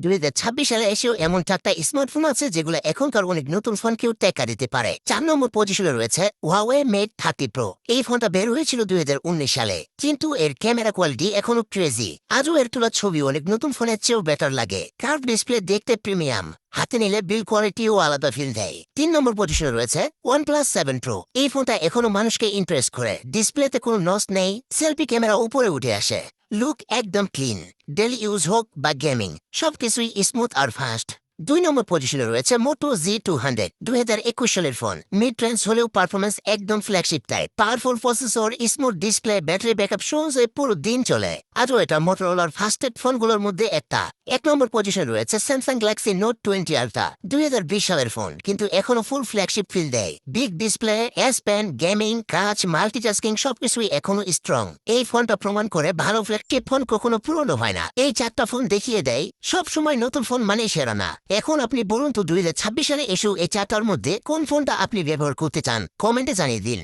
2026 সালে এসেও এমন চারটা স্মার্টফোন আছে যেগুলো এখনকার অনেক নতুন ফোনকেও টেক্কা দিতে পারে। 4 নম্বর পজিশনে রয়েছে Huawei Mate 30 Pro। এই ফোনটা বের হয়েছিল 2019 সালে, কিন্তু এর ক্যামেরা কোয়ালিটি এখনো ক্রেজি। আজও এর তোলা ছবি অনেক নতুন ফোনের চেয়েও বেটার লাগে। কার্ভ ডিসপ্লে দেখতে প্রিমিয়াম, হাতে নিলে বিল কোয়ালিটিও আলাদা ফিল দেয়। 3 নম্বর পজিশনে রয়েছে OnePlus 7 Pro। এই ফোনটা এখনো মানুষকে ইমপ্রেস করে। ডিসপ্লেতে কোনো নস নেই, সেলফি ক্যামেরা উপরে উঠে আসে, লুক একদম ক্লিন। ডেলি ইউজ হোক বা গেমিং, সবকিছুই স্মুথ আর ফাস্ট। 2 নম্বর পজিশনে রয়েছে Moto Z200। 2021 সালের ফোন, মিড রেঞ্জ হলেও পারফরমেন্স একদম flagship type. Powerful processor, smooth display, battery backup সহজে পুরো দিন চলে। আজও এটা মোটরোলার ফাস্টেস্ট ফোনগুলোর মধ্যে একটা। 1 নম্বর পজিশনে রয়েছে Samsung Galaxy Note 20 Ultra। 2020 সালের ফোন, কিন্তু এখনো ফুল ফ্ল্যাগশিপ ফিল দেয়। Big display, S pen, gaming, কাচ, মাল্টিটাস্কিং সবকিছুই এখনো স্ট্রং। এই ফোনটা প্রমাণ করে ভালো ফ্ল্যাগশিপ ফোন কখনো পুরনো হয় না। এই 4টা ফোন দেখিয়ে দেয় সব সময় নতুন ফোন মানে সেরা না। এখন আপনি বলুন তো 2026 সালে এসেও এই 4টার মধ্যে কোন ফোনটা আপনি ব্যবহার করতে চান? কমেন্টে জানিয়ে দিন।